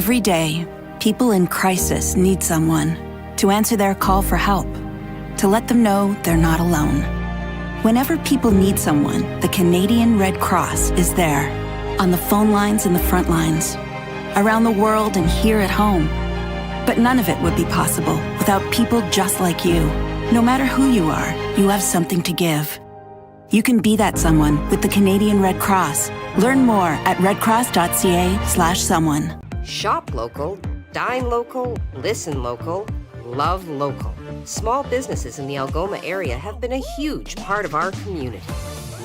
Every day, people in crisis need someone to answer their call for help, to let them know they're not alone. Whenever people need someone, the Canadian Red Cross is there, on the phone lines and the front lines, around the world and here at home. But none of it would be possible without people just like you. No matter who you are, you have something to give. You can be that someone with the Canadian Red Cross. Learn more at redcross.ca/someone. Shop local, dine local, listen local, love local. Small businesses in the Algoma area have been a huge part of our community.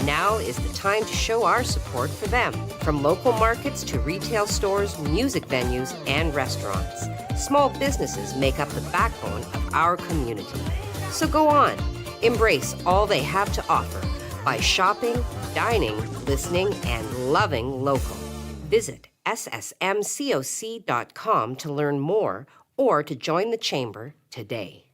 Now is the time to show our support for them. From local markets to retail stores, music venues, and restaurants. Small businesses make up the backbone of our community. So go on, embrace all they have to offer by shopping, dining, listening, and loving local. Visit ssmcoc.com to learn more or to join the Chamber today.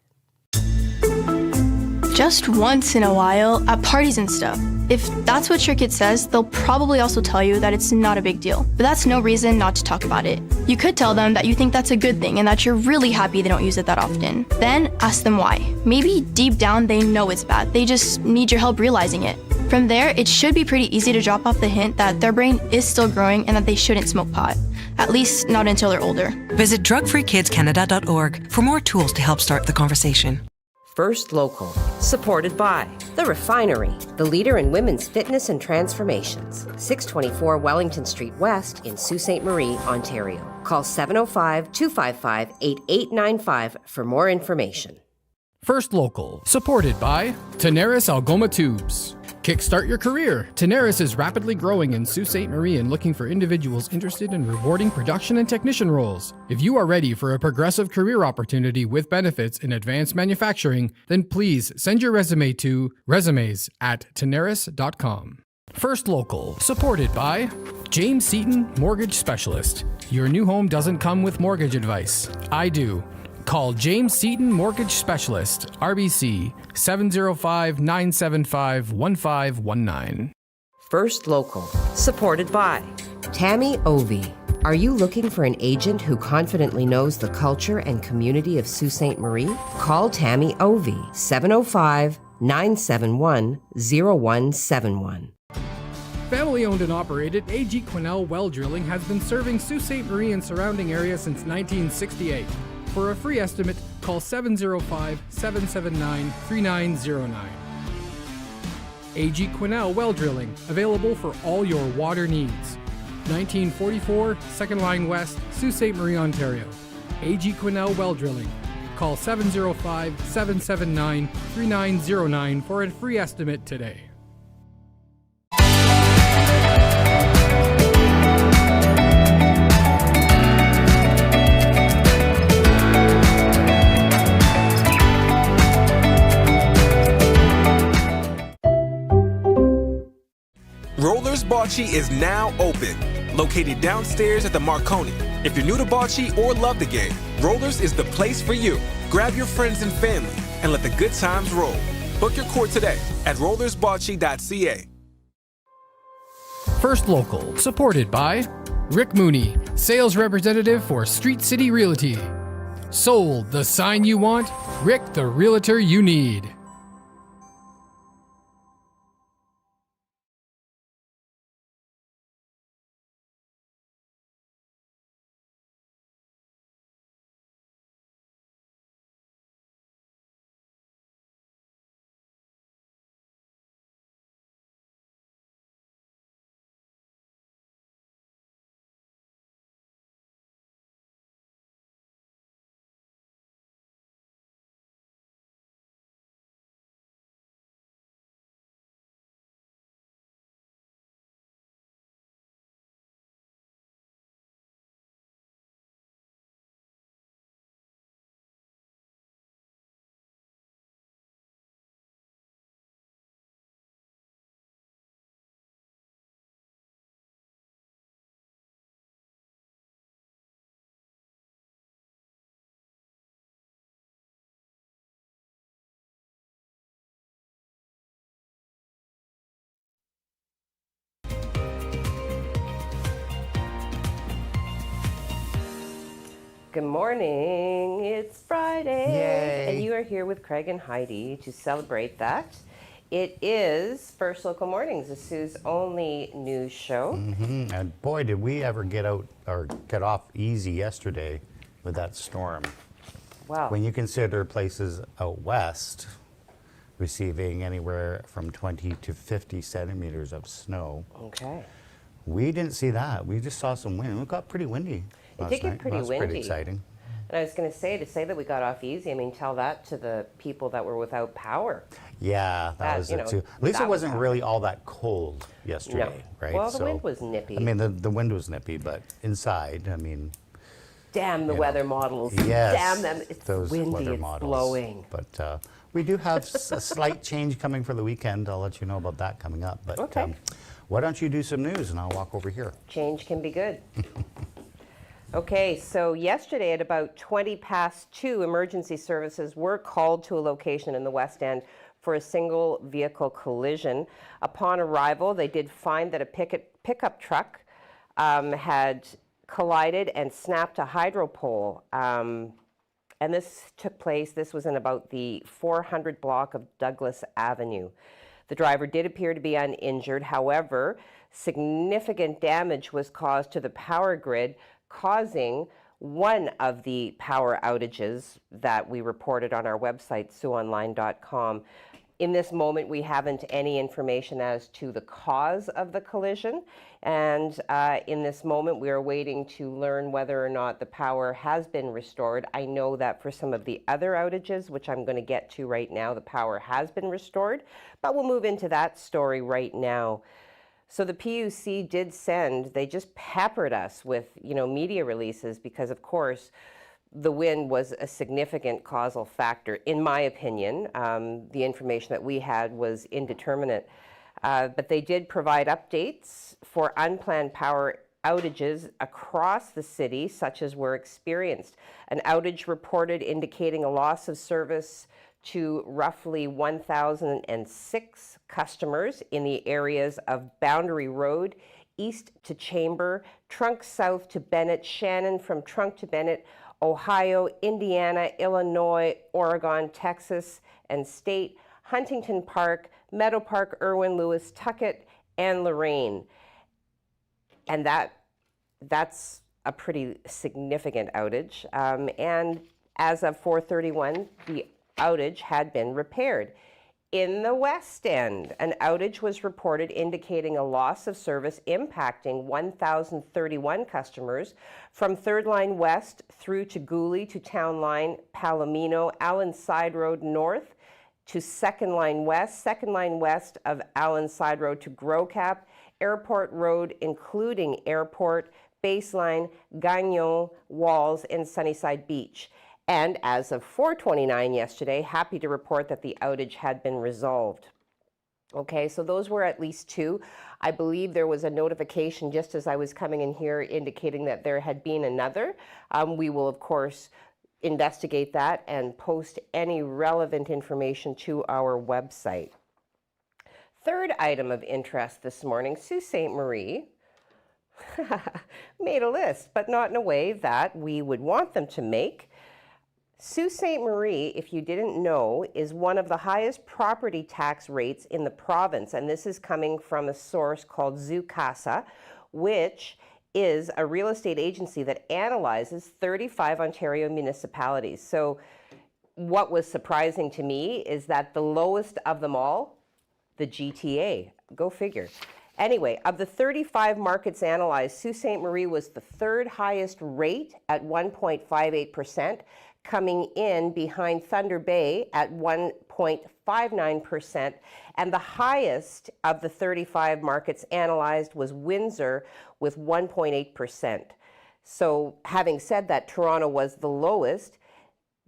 Just once in a while, at parties and stuff. If that's what your kid says, they'll probably also tell you that it's not a big deal. But that's no reason not to talk about it. You could tell them that you think that's a good thing and that you're really happy they don't use it that often. Then ask them why. Maybe deep down they know it's bad. They just need your help realizing it. From there, it should be pretty easy to drop off the hint that their brain is still growing and that they shouldn't smoke pot. At least not until they're older. Visit drugfreekidscanada.org for more tools to help start the conversation. First Local, supported by The Refinery, the leader in women's fitness and transformations. 624 Wellington Street West in Sault Ste. Marie, Ontario. Call 705-255-8895 for more information. First Local, supported by Tenaris Algoma Tubes. Kickstart your career. Tenaris is rapidly growing in Sault Ste. Marie and looking for individuals interested in rewarding production and technician roles. If you are ready for a progressive career opportunity with benefits in advanced manufacturing, then please send your resume to resumes@tenaris.com. First Local, supported by James Seaton Mortgage Specialist. Your new home doesn't come with mortgage advice. I do. Call James Seaton Mortgage Specialist, RBC, 705-975-1519. First Local, supported by Tammy Ovey. Are you looking for an agent who confidently knows the culture and community of Sault Ste. Marie? Call Tammy Ovey, 705-971-0171. Family owned and operated, AG Quinnell Well Drilling has been serving Sault Ste. Marie and surrounding area since 1968. For a free estimate, call 705-779-3909. AG Quinnell Well Drilling, available for all your water needs. 1944, 2nd Line West, Sault Ste. Marie, Ontario. AG Quinnell Well Drilling. Call 705-779-3909 for a free estimate today. Rollers Bocce is now open, located downstairs at the Marconi. If you're new to bocce or love the game, Rollers is the place for you. Grab your friends and family and let the good times roll. Book your court today at rollersbocce.ca. First Local, supported by Rick Mooney, sales representative for Street City Realty. Sold, the sign you want, Rick, the realtor you need. Good morning. It's Friday. Yay. And you are here with Craig and Heidi to celebrate that. It is First Local Mornings, the Sioux's only news show. And boy, did we ever get out or get off easy yesterday with that storm. Wow. When you consider places out west receiving anywhere from 20 to 50 centimeters of snow, Okay. we didn't see that. We just saw some wind. It got pretty windy last did get night. pretty That was pretty windy. exciting. And I was going to say that we got off easy, I mean, tell that to the people that were without power. Yeah, that was you it know, too. At least that it was wasn't hard. really all that cold yesterday, No. right? Well, the wind was nippy. I mean, the wind was nippy, but inside, I mean, Damn the you weather know, models. yes, Damn them. It's those windy, weather it's models. blowing. But we do have a slight change coming for the weekend. I'll let you know about that coming up. But Okay. Why don't you do some news and I'll walk over here. Change can be good. Okay, so yesterday at about 20 past 2, emergency services were called to a location in the West End for a single vehicle collision. Upon arrival, they did find that a pickup truck had collided and snapped a hydro pole. And this took place, this was in about the 400 block of Douglas Avenue. The driver did appear to be uninjured. However, significant damage was caused to the power grid, causing one of the power outages that we reported on our website, siouxonline.com. In this moment, we haven't any information as to the cause of the collision. And in this moment, we are waiting to learn whether or not the power has been restored. I know that for some of the other outages, which I'm going to get to right now, the power has been restored. But we'll move into that story right now. So the PUC did they just peppered us with, media releases because, of course, the wind was a significant causal factor. In my opinion, the information that we had was indeterminate. But they did provide updates for unplanned power outages across the city, such as were experienced. An outage reported indicating a loss of service to roughly 1,006 customers in the areas of Boundary Road, east to Chamber, Trunk south to Bennett, Shannon from Trunk to Bennett, Ohio, Indiana, Illinois, Oregon, Texas, and state, Huntington Park, Meadow Park, Irwin, Lewis, Tuckett, and Lorraine. And that's a pretty significant outage. And as of 4:31, the outage had been repaired. In the West End, an outage was reported indicating a loss of service impacting 1,031 customers from 3rd Line West through to Gooley to Town Line, Palomino, Allen Side Road North to 2nd Line West of Allen Side Road to Grocap, Airport Road, including Airport, Baseline, Gagnon, Walls, and Sunnyside Beach. And as of 4:29 yesterday, happy to report that the outage had been resolved. Okay, so those were at least two. I believe there was a notification just as I was coming in here indicating that there had been another. We will, of course, investigate that and post any relevant information to our website. Third item of interest this morning, Sault Ste. Marie made a list, but not in a way that we would want them to make. Sault Ste. Marie, if you didn't know, is one of the highest property tax rates in the province, and this is coming from a source called Zoocasa, which is a real estate agency that analyzes 35 Ontario municipalities. So what was surprising to me is that the lowest of them all, the GTA, go figure. Anyway, of the 35 markets analyzed, Sault Ste. Marie was the third highest rate at 1.58%, coming in behind Thunder Bay at 1.59%, and the highest of the 35 markets analyzed was Windsor with 1.8%. So having said that, Toronto was the lowest.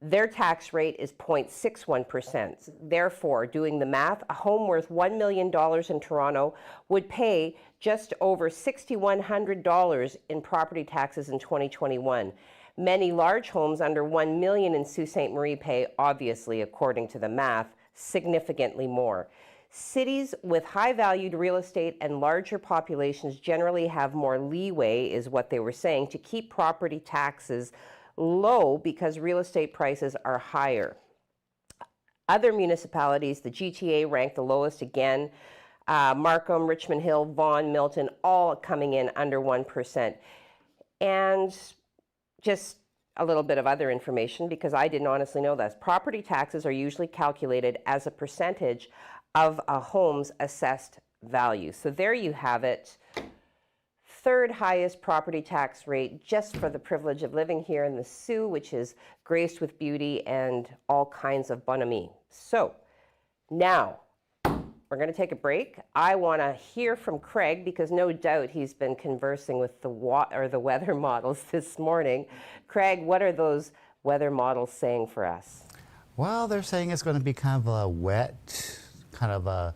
Their tax rate is 0.61%. Therefore, doing the math, a home worth $1 million in Toronto would pay just over $6,100 in property taxes in 2021. Many large homes under $1 million in Sault Ste. Marie pay, obviously, according to the math, significantly more. Cities with high-valued real estate and larger populations generally have more leeway, is what they were saying, to keep property taxes low because real estate prices are higher. Other municipalities, the GTA ranked the lowest again. Markham, Richmond Hill, Vaughan, Milton, all coming in under 1%. And just a little bit of other information, because I didn't honestly know this. Property taxes are usually calculated as a percentage of a home's assessed value. So there you have it. Third highest property tax rate just for the privilege of living here in the Soo, which is graced with beauty and all kinds of bonhomie. So now we're going to take a break. I want to hear from Craig, because no doubt he's been conversing with the weather models this morning. Craig, what are those weather models saying for us? Well, they're saying it's going to be kind of a wet, kind of a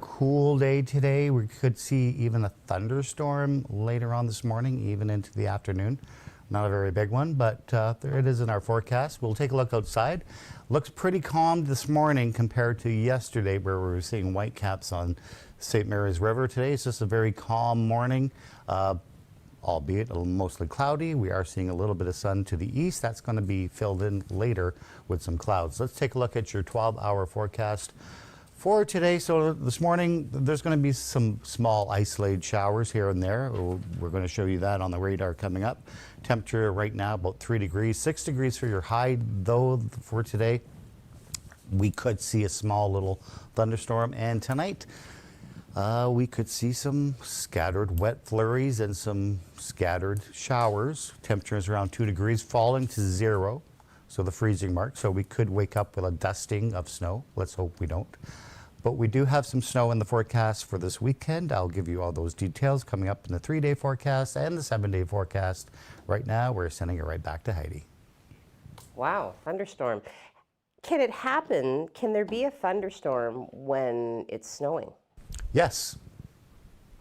cool day today. We could see even a thunderstorm later on this morning, even into the afternoon. Not a very big one, but there it is in our forecast. We'll take a look outside. Looks pretty calm this morning compared to yesterday, where we were seeing whitecaps on St. Mary's River. Today it's just a very calm morning, albeit mostly cloudy. We are seeing a little bit of sun to the east. That's going to be filled in later with some clouds. Let's take a look at your 12-hour forecast for today. So this morning, there's going to be some small isolated showers here and there. We're going to show you that on the radar coming up. Temperature right now about 3 degrees, 6 degrees for your high though for today. We could see a small little thunderstorm, and tonight we could see some scattered wet flurries and some scattered showers. Temperature is around 2 degrees, falling to 0. So the freezing mark. So we could wake up with a dusting of snow. Let's hope we don't. But we do have some snow in the forecast for this weekend. I'll give you all those details coming up in the 3-day forecast and the 7-day forecast. Right now, we're sending it right back to Heidi. Wow, thunderstorm. Can it happen? Can there be a thunderstorm when it's snowing? Yes.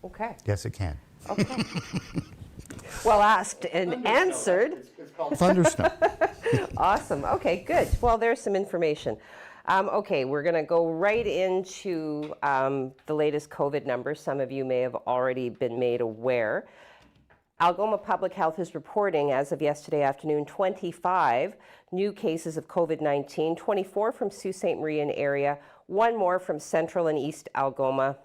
Okay. Yes, it can. Okay. Well asked and answered. It's called thunderstorm. Awesome. Okay, good. Well, there's some information. Okay, we're going to go right into the latest COVID numbers. Some of you may have already been made aware. Algoma Public Health is reporting, as of yesterday afternoon, 25 new cases of COVID-19, 24 from Sault Ste. Marie area, 1 more from Central and East Algoma.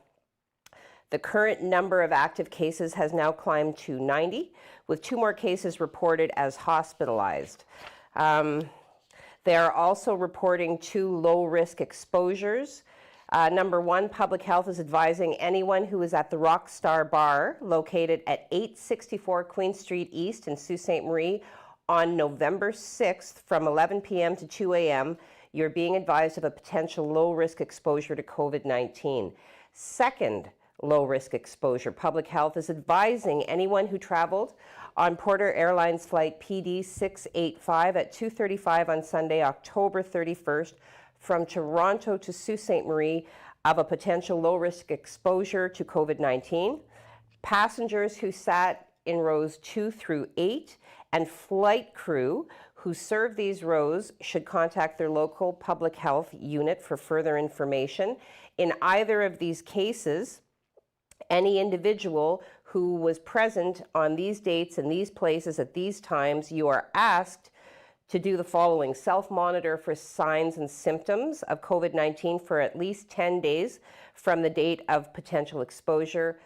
The current number of active cases has now climbed to 90, with 2 more cases reported as hospitalized. They are also reporting 2 low-risk exposures. Number 1, Public Health is advising anyone who is at the Rockstar Bar, located at 864 Queen Street East in Sault Ste. Marie, on November 6th from 11 p.m. to 2 a.m., you're being advised of a potential low-risk exposure to COVID-19. Second, low-risk exposure. Public Health is advising anyone who traveled on Porter Airlines flight PD 685 at 2:35 on Sunday, October 31st, from Toronto to Sault Ste. Marie of a potential low-risk exposure to COVID-19. Passengers who sat in rows 2 through 8 and flight crew who serve these rows should contact their local public health unit for further information. In either of these cases, any individual who was present on these dates and these places at these times, you are asked to do the following: self-monitor for signs and symptoms of COVID-19 for at least 10 days from the date of potential exposure.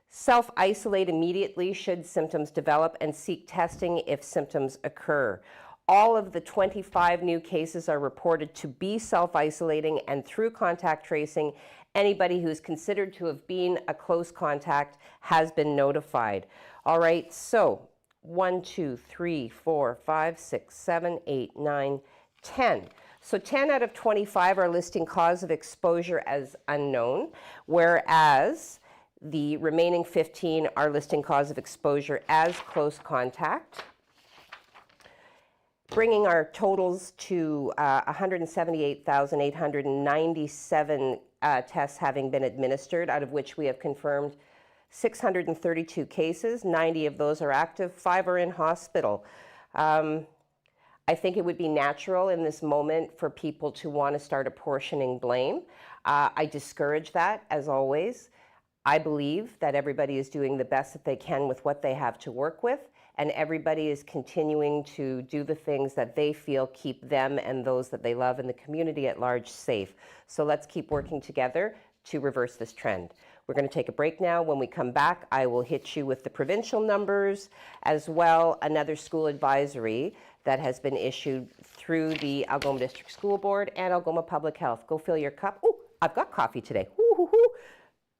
Self-isolate immediately should symptoms develop, and seek testing if symptoms occur. All of the 25 new cases are reported to be self-isolating, and through contact tracing, anybody who's considered to have been a close contact has been notified. All right, so 1, 2, 3, 4, 5, 6, 7, 8, 9, 10. So 10 out of 25 are listing cause of exposure as unknown, whereas the remaining 15 are listing cause of exposure as close contact, bringing our totals to 178,897 tests having been administered, out of which we have confirmed 632 cases. 90 of those are active, 5 are in hospital. I think it would be natural in this moment for people to want to start apportioning blame. I discourage that, as always. I believe that everybody is doing the best that they can with what they have to work with, and everybody is continuing to do the things that they feel keep them and those that they love and the community at large safe. So let's keep working together to reverse this trend. We're going to take a break now. When we come back, I will hit you with the provincial numbers, as well another school advisory that has been issued through the Algoma District School Board and Algoma Public Health. Go fill your cup. Oh, I've got coffee today. Woo-hoo-hoo.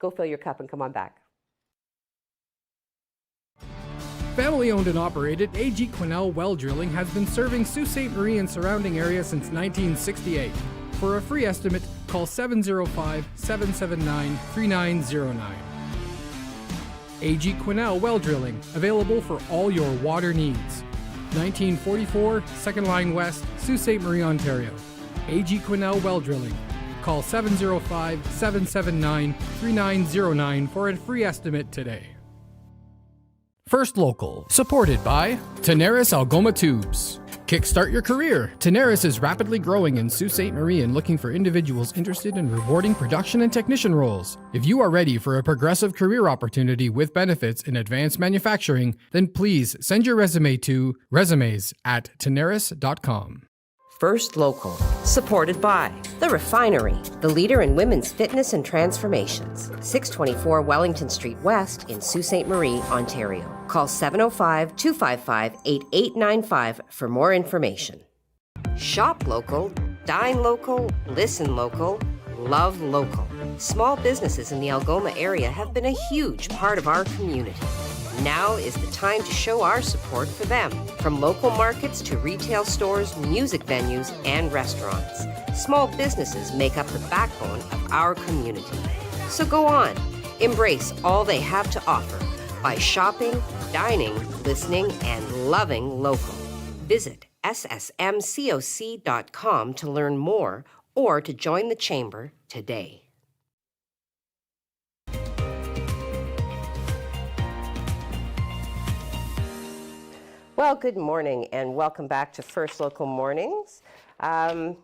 Go fill your cup and come on back. Family owned and operated, AG Quinnell Well Drilling has been serving Sault Ste. Marie and surrounding area since 1968. For a free estimate, call 705-779-3909. AG Quinnell Well Drilling, available for all your water needs. 1944, Second Line West, Sault Ste. Marie, Ontario. AG Quinnell Well Drilling. Call 705-779-3909 for a free estimate today. First Local, supported by Tenaris Algoma Tubes. Kickstart your career. Tenaris is rapidly growing in Sault Ste. Marie and looking for individuals interested in rewarding production and technician roles. If you are ready for a progressive career opportunity with benefits in advanced manufacturing, then please send your resume to resumes@tenaris.com. First Local, supported by The Refinery, the leader in women's fitness and transformations. 624 Wellington Street West in Sault Ste. Marie, Ontario. Call 705-255-8895 for more information. Shop local, dine local, listen local, love local. Small businesses in the Algoma area have been a huge part of our community. Now is the time to show our support for them. From local markets to retail stores, music venues, and restaurants. Small businesses make up the backbone of our community. So go on, embrace all they have to offer by shopping, dining, listening, and loving local. Visit ssmcoc.com to learn more or to join the chamber today. Well, good morning and welcome back to First Local Mornings. I'm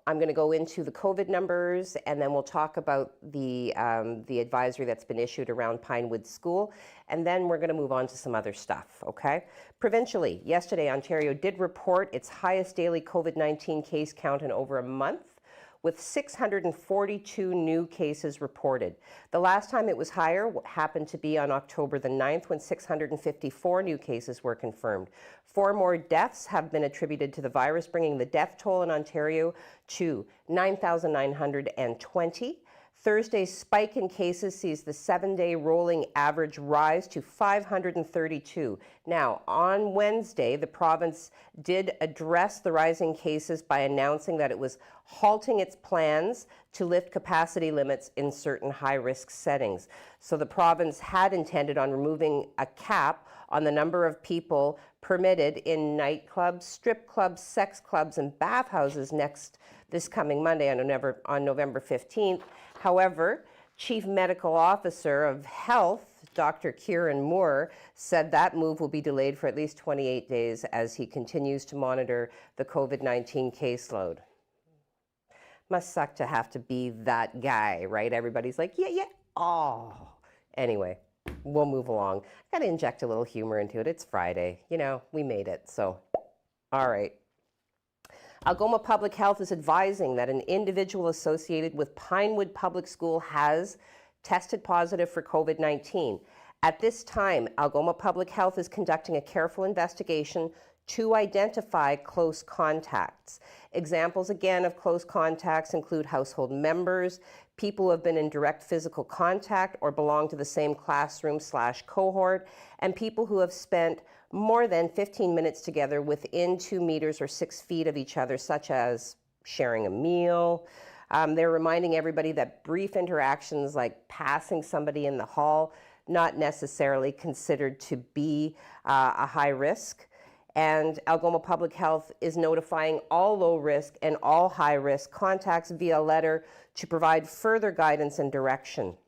going to go into the COVID numbers and then we'll talk about the advisory that's been issued around Pinewood School, and then we're going to move on to some other stuff, okay? Provincially, yesterday Ontario did report its highest daily COVID-19 case count in over a month, with 642 new cases reported. The last time it was higher happened to be on October the 9th when 654 new cases were confirmed. 4 more deaths have been attributed to the virus, bringing the death toll in Ontario to 9,920. Thursday's spike in cases sees the 7-day rolling average rise to 532. Now, on Wednesday, the province did address the rising cases by announcing that it was halting its plans to lift capacity limits in certain high-risk settings. So the province had intended on removing a cap on the number of people permitted in nightclubs, strip clubs, sex clubs, and bathhouses this coming Monday on November 15th. However, Chief Medical Officer of Health, Dr. Kieran Moore, said that move will be delayed for at least 28 days as he continues to monitor the COVID-19 caseload. Must suck to have to be that guy, right? Everybody's like, yeah. Oh. Anyway, we'll move along. Got to inject a little humor into it. It's Friday. You know, we made it. So, all right. Algoma Public Health is advising that an individual associated with Pinewood Public School has tested positive for COVID-19. At this time, Algoma Public Health is conducting a careful investigation to identify close contacts. Examples, again, of close contacts include household members, people who have been in direct physical contact or belong to the same classroom/cohort, and people who have spent more than 15 minutes together within 2 meters or 6 feet of each other, such as sharing a meal. They're reminding everybody that brief interactions like passing somebody in the hall, not necessarily considered to be a high risk. And Algoma Public Health is notifying all low risk and all high risk contacts via letter to provide further guidance and direction.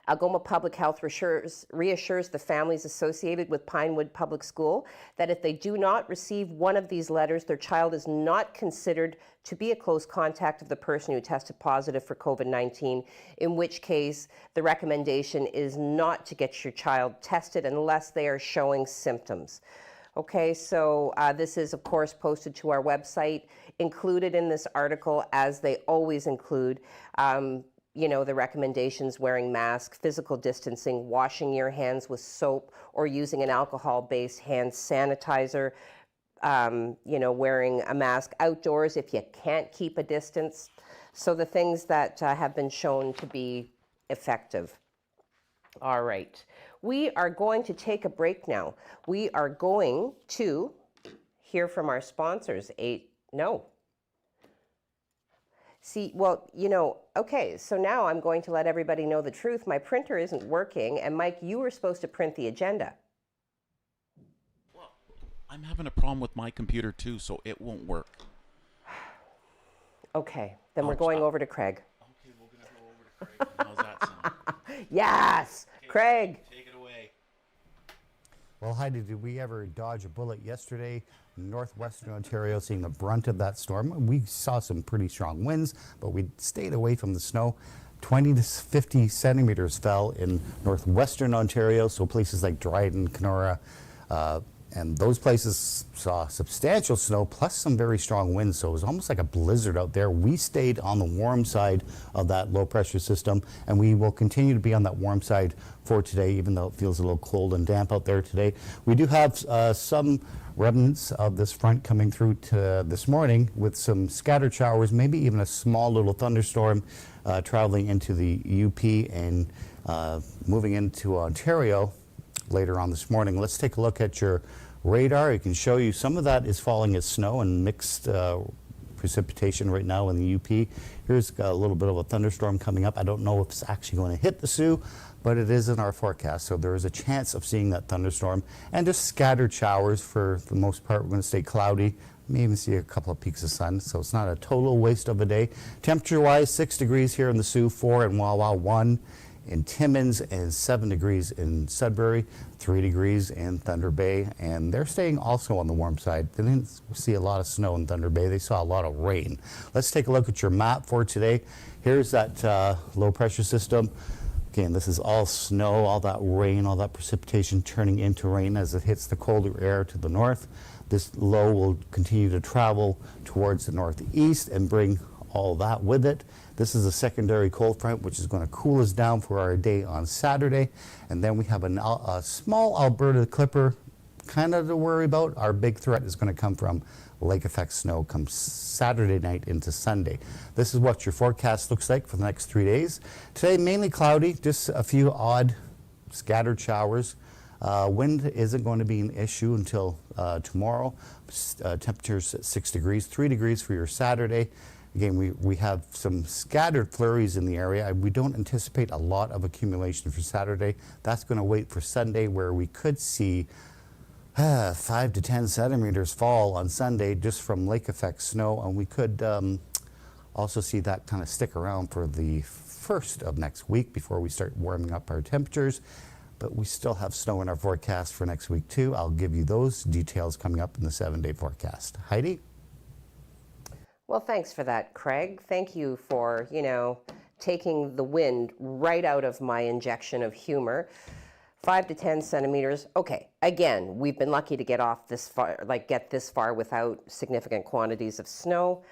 Algoma Public Health reassures the families associated with Pinewood Public School that if they do not receive one of these letters, their child is not considered to be a close contact of the person who tested positive for COVID-19, in which case the recommendation is not to get your child tested unless they are showing symptoms. Okay, so this is, of course, posted to our website, included in this article, as they always include, you know, the recommendations: wearing masks, physical distancing, washing your hands with soap or using an alcohol-based hand sanitizer, you know, wearing a mask outdoors if you can't keep a distance. So the things that have been shown to be effective. All right, we are going to take a break now. We are going to hear from our sponsors. See, well, you know, okay, so now I'm going to let everybody know the truth. My printer isn't working, and Mike, you were supposed to print the agenda. Well, I'm having a problem with my computer too, so it won't work. Okay, then we're going over to Craig. Okay, we're gonna go over to Craig. How's that sound? Yes, Okay, Craig. Take it away. Well, Heidi, did we ever dodge a bullet yesterday? Northwestern Ontario seeing the brunt of that storm. We saw some pretty strong winds, but we stayed away from the snow. 20 to 50 centimeters fell in northwestern Ontario, so places like Dryden, Kenora, and those places saw substantial snow plus some very strong winds, so it was almost like a blizzard out there. We stayed on the warm side of that low pressure system, and we will continue to be on that warm side for today, even though it feels a little cold and damp out there today. We do have some remnants of this front coming through to this morning with some scattered showers, maybe even a small little thunderstorm traveling into the UP and moving into Ontario later on this morning. Let's take a look at your radar. It can show you some of that is falling as snow and mixed precipitation right now in the UP. Here's a little bit of a thunderstorm coming up. I don't know if it's actually going to hit the Sioux, but it is in our forecast, so there is a chance of seeing that thunderstorm and just scattered showers. For the most part, we're going to stay cloudy. May even see a couple of peaks of sun, so it's not a total waste of a day. Temperature-wise, 6 degrees here in the Sioux, 4 in Wawa, 1 in Timmins, and 7 degrees in Sudbury, 3 degrees in Thunder Bay, and they're staying also on the warm side. They didn't see a lot of snow in Thunder Bay, they saw a lot of rain. Let's take a look at your map for today. Here's that low pressure system. Again, this is all snow, all that rain, all that precipitation turning into rain as it hits the colder air to the north. This low will continue to travel towards the northeast and bring all that with it. This is a secondary cold front, which is going to cool us down for our day on Saturday. And then we have a small Alberta clipper kind of to worry about. Our big threat is going to come from lake effect snow come Saturday night into Sunday. This is what your forecast looks like for the next 3 days. Today, mainly cloudy, just a few odd scattered showers. Wind isn't going to be an issue until tomorrow. Temperatures at 6 degrees, 3 degrees for your Saturday. Again, we have some scattered flurries in the area. We don't anticipate a lot of accumulation for Saturday. That's going to wait for Sunday, where we could see 5 to 10 centimeters fall on Sunday just from lake effect snow, and we could also see that kind of stick around for the first of next week before we start warming up our temperatures. But we still have snow in our forecast for next week too. I'll give you those details coming up in the 7-day forecast. Heidi? Well, thanks for that, Craig. Thank you for, you know, taking the wind right out of my injection of humor. 5 to 10 centimeters. Okay, again, we've been lucky to get this far without significant quantities of snow.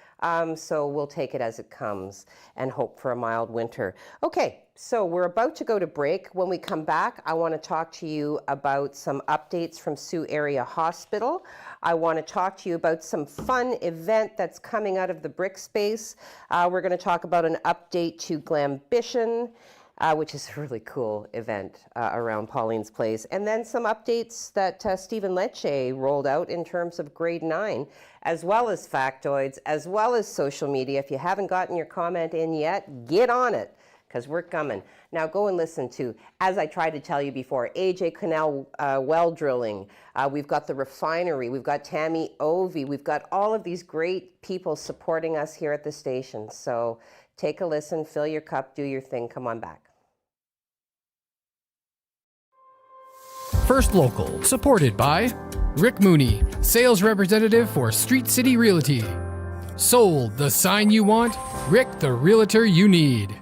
So we'll take it as it comes and hope for a mild winter. Okay, so we're about to go to break. When we come back, I want to talk to you about some updates from Sioux Area Hospital. I want to talk to you about some fun event that's coming out of the brick space. We're going to talk about an update to Glambition, which is a really cool event around Pauline's Place. And then some updates that Stephen Lecce rolled out in terms of grade 9, as well as factoids, as well as social media. If you haven't gotten your comment in yet, get on it, because we're coming. Now go and listen to, as I tried to tell you before, AJ Canal well drilling. We've got the refinery. We've got Tammy Ovey. We've got all of these great people supporting us here at the station. So take a listen, fill your cup, do your thing, come on back. First Local, supported by Rick Mooney, sales representative for Street City Realty. Sold, the sign you want, Rick, the realtor you need.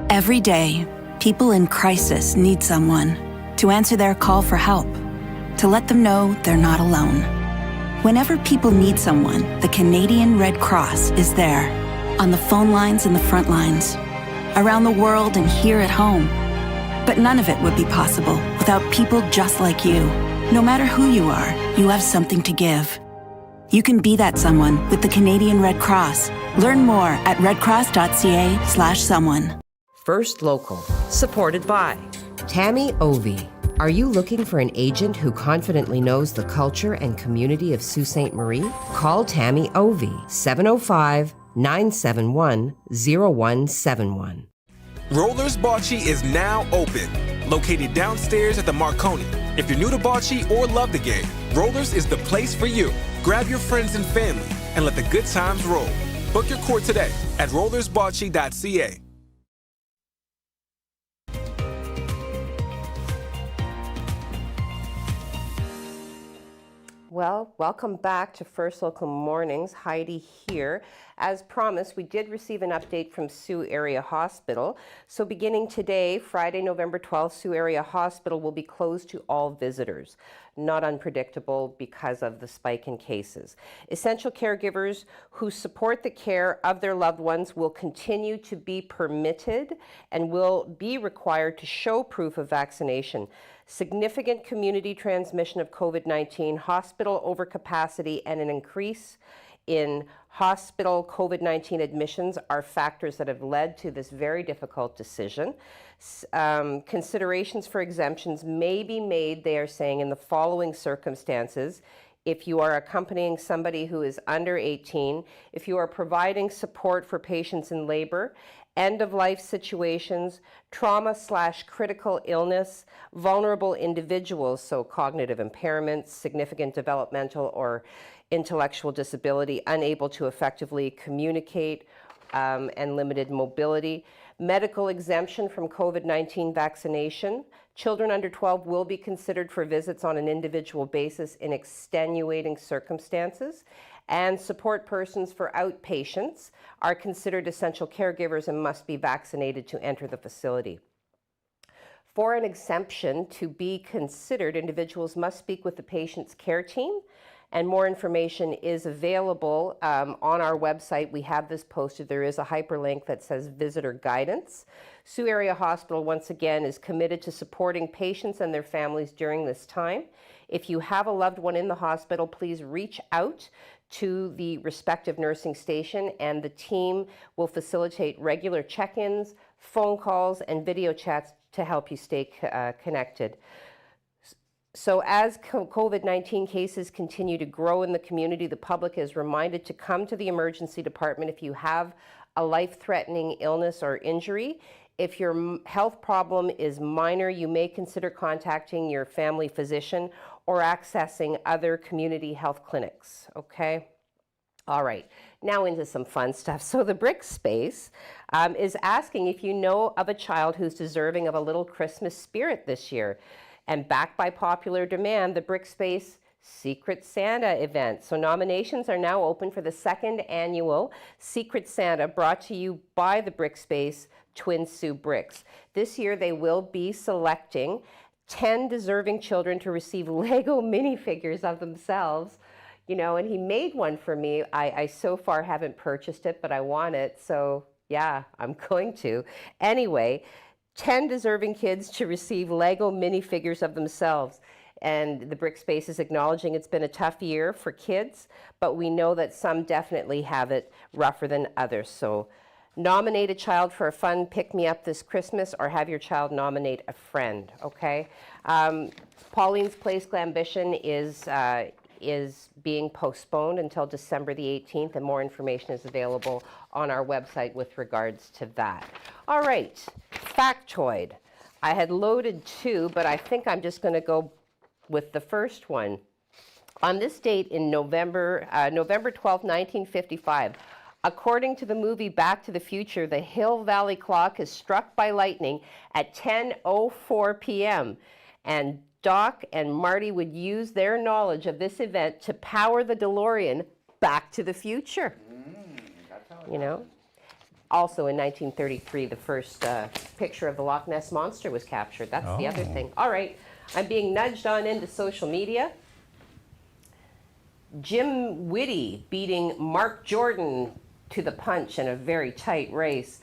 Every day, people in crisis need someone to answer their call for help, to let them know they're not alone. Whenever people need someone, the Canadian Red Cross is there, on the phone lines and the front lines, around the world and here at home. But none of it would be possible without people just like you. No matter who you are, you have something to give. You can be that someone with the Canadian Red Cross. Learn more at redcross.ca/someone. First Local, supported by Tammy Ovey. Are you looking for an agent who confidently knows the culture and community of Sault Ste. Marie? Call Tammy Ovey, 705-971-0171. Rollers Bocce is now open, located downstairs at the Marconi. If you're new to bocce or love the game, Rollers is the place for you. Grab your friends and family and let the good times roll. Book your court today at rollersbocce.ca. Well, welcome back to First Local Mornings. Heidi here. As promised, we did receive an update from Sault Area Hospital. So beginning today, Friday, November 12th, Sault Area Hospital will be closed to all visitors. Not unpredictable because of the spike in cases. Essential caregivers who support the care of their loved ones will continue to be permitted and will be required to show proof of vaccination. Significant community transmission of COVID-19, hospital overcapacity, and an increase in hospital COVID-19 admissions are factors that have led to this very difficult decision. Considerations for exemptions may be made, they are saying, in the following circumstances. If you are accompanying somebody who is under 18, if you are providing support for patients in labor, end-of-life situations, trauma/critical illness, vulnerable individuals, so cognitive impairments, significant developmental or intellectual disability, unable to effectively communicate, and limited mobility, medical exemption from COVID-19 vaccination. Children under 12 will be considered for visits on an individual basis in extenuating circumstances, and support persons for outpatients are considered essential caregivers and must be vaccinated to enter the facility. For an exemption to be considered, individuals must speak with the patient's care team, and more information is available on our website. We have this posted. There is a hyperlink that says visitor guidance. Sault Area Hospital, once again, is committed to supporting patients and their families during this time. If you have a loved one in the hospital, please reach out to the respective nursing station, and the team will facilitate regular check-ins, phone calls, and video chats to help you stay connected. So as COVID-19 cases continue to grow in the community, the public is reminded to come to the emergency department if you have a life-threatening illness or injury. If your health problem is minor, you may consider contacting your family physician or accessing other community health clinics, okay? All right, now into some fun stuff. So the Brick Space is asking if you know of a child who's deserving of a little Christmas spirit this year. And backed by popular demand, the Brick Space Secret Santa event. So nominations are now open for the second annual Secret Santa, brought to you by the Brick Space Twin Sioux Bricks. This year they will be selecting 10 deserving children to receive Lego minifigures of themselves. You know, and he made one for me. I so far haven't purchased it, but I want it. So yeah, I'm going to. Anyway, 10 deserving kids to receive Lego minifigures of themselves. And the Brick Space is acknowledging it's been a tough year for kids, but we know that some definitely have it rougher than others. So nominate a child for a fun pick-me-up this Christmas, or have your child nominate a friend, okay? Pauline's Place Glambition is being postponed until December the 18th, and more information is available on our website with regards to that. All right, factoid. I had loaded two, but I think I'm just going to go with the first one. On this date in November 12, 1955, According to the movie Back to the Future, the Hill Valley clock is struck by lightning at 10:04 p.m. And Doc and Marty would use their knowledge of this event to power the DeLorean back to the future. You know? Also in 1933, the first picture of the Loch Ness Monster was captured. That's the other thing. All right, I'm being nudged on into social media. Jim Whitty beating Mark Jordan to the punch in a very tight race.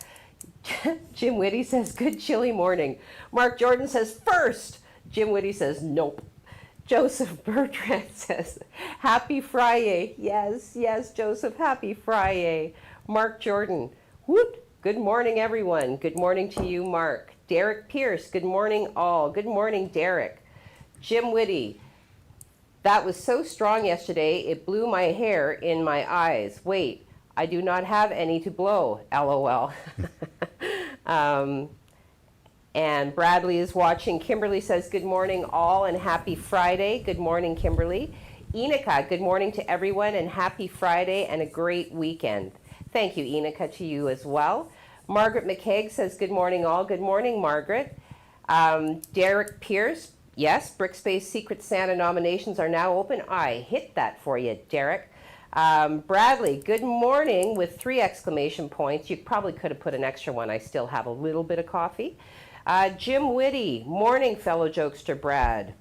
Jim Whitty says, good chilly morning. Mark Jordan says, first. Jim Whitty says, nope. Joseph Bertrand says, happy Friday. Yes, yes, Joseph, happy Friday. Mark Jordan, whoop. Good morning, everyone. Good morning to you, Mark. Derek Pierce, good morning, all. Good morning, Derek. Jim Whitty, that was so strong yesterday, it blew my hair in my eyes. Wait, I do not have any to blow, LOL. And Bradley is watching. Kimberly says, good morning, all, and happy Friday. Good morning, Kimberly. Enika, good morning to everyone, and happy Friday and a great weekend. Thank you, Enika, to you as well. Margaret McKeag says, good morning, all. Good morning, Margaret. Derek Pierce, yes, Brickspace Secret Santa nominations are now open. I hit that for you, Derek. Bradley, good morning with 3 exclamation points. You probably could have put an extra one. I still have a little bit of coffee. Jim Whitty, morning, fellow jokester Brad.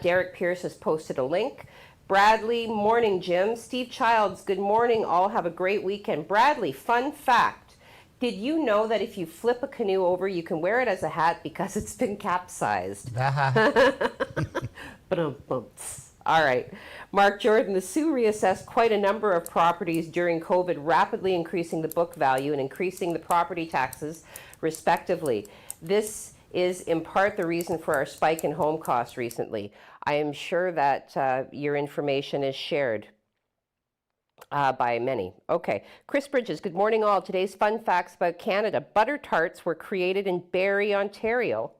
Derek Pierce has posted a link. Bradley, morning, Jim. Steve Childs, good morning, all. Have a great weekend. Bradley, fun fact. Did you know that if you flip a canoe over, you can wear it as a hat because it's been capsized? All right. Mark Jordan, the Sioux reassessed quite a number of properties during COVID, rapidly increasing the book value and increasing the property taxes, respectively. This is in part the reason for our spike in home costs recently. I am sure that your information is shared by many. Okay. Chris Bridges, good morning, all. Today's fun facts about Canada. Butter tarts were created in Barrie, Ontario,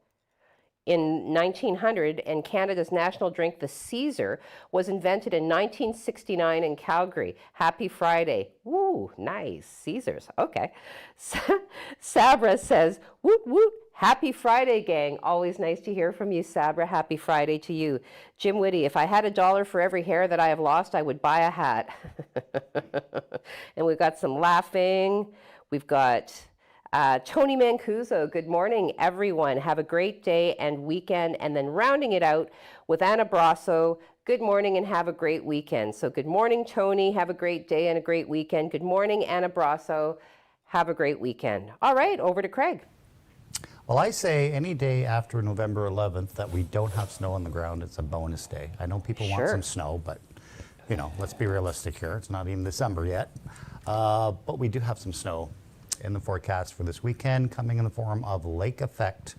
in 1900, and Canada's national drink, the Caesar, was invented in 1969 in Calgary. Happy Friday. Woo, nice. Caesars. Okay. Sabra says, woot, woot. Happy Friday, gang. Always nice to hear from you, Sabra. Happy Friday to you. Jim Whitty, if I had $1 for every hair that I have lost, I would buy a hat. And we've got some laughing. We've got Tony Mancuso, good morning, everyone. Have a great day and weekend. And then rounding it out with Anna Brasso, good morning and have a great weekend. So good morning, Tony. Have a great day and a great weekend. Good morning, Anna Brasso. Have a great weekend. All right, over to Craig. Well, I say any day after November 11th that we don't have snow on the ground, it's a bonus day. I know people want some snow, but, you know, let's be realistic here. It's not even December yet. But we do have some snow in the forecast for this weekend, coming in the form of lake effect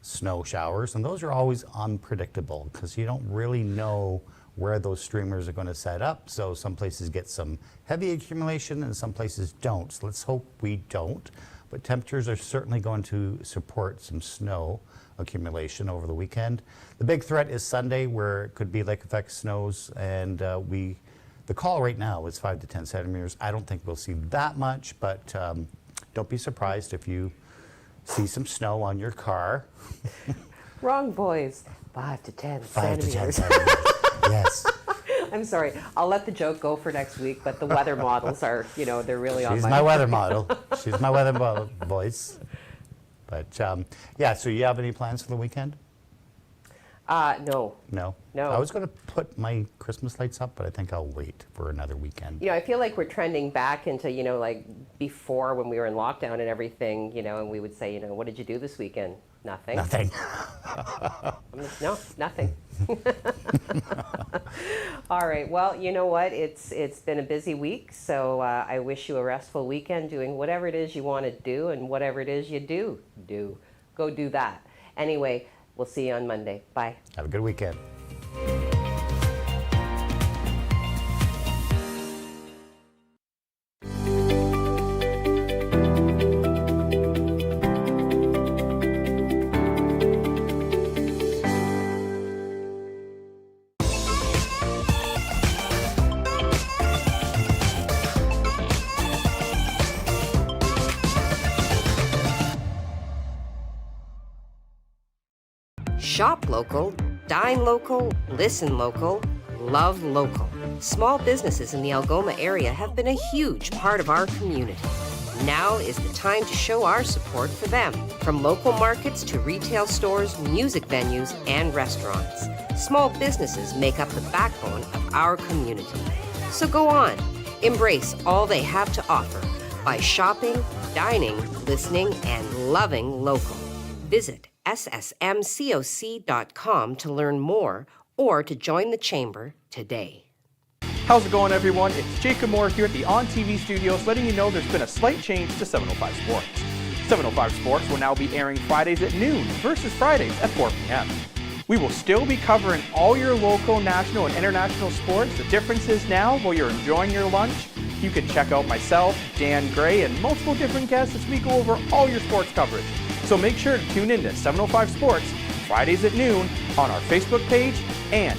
snow showers. And those are always unpredictable because you don't really know where those streamers are going to set up. So some places get some heavy accumulation and some places don't. So let's hope we don't. But temperatures are certainly going to support some snow accumulation over the weekend. The big threat is Sunday, where it could be lake effect snows, and the call right now is 5 to 10 centimeters. I don't think we'll see that much, but don't be surprised if you see some snow on your car. Wrong, boys. 5 to 10 5 to 10 centimeters. centimeters. Yes. I'm sorry. I'll let the joke go for next week, but the weather models are, you know, they're really on She's my weather model. She's my weather model voice. But yeah, so you have any plans for the weekend? No. No? No. I was going to put my Christmas lights up, but I think I'll wait for another weekend. You know, I feel like we're trending back into, you know, like before when we were in lockdown and everything, you know, and we would say, you know, what did you do this weekend? Nothing. Nothing. No, nothing. All right. Well, you know what? It's been a busy week, so I wish you a restful weekend doing whatever it is you want to do, and whatever it is you do. Go do that. Anyway, we'll see you on Monday. Bye. Have a good weekend. Shop local, dine local, listen local, love local. Small businesses in the Algoma area have been a huge part of our community. Now is the time to show our support for them. From local markets to retail stores, music venues, and restaurants, small businesses make up the backbone of our community. So go on, embrace all they have to offer by shopping, dining, listening, and loving local. Visit ssmcoc.com to learn more or to join the Chamber today. How's it going, everyone? It's Jacob Moore here at the On TV studios, letting you know there's been a slight change to 705 Sports. 705 Sports will now be airing Fridays at noon versus Fridays at 4 p.m. We will still be covering all your local, national, and international sports. The difference is now, while you're enjoying your lunch, you can check out myself, Dan Gray, and multiple different guests as we go over all your sports coverage. So make sure to tune in to 705 Sports Fridays at noon on our Facebook page and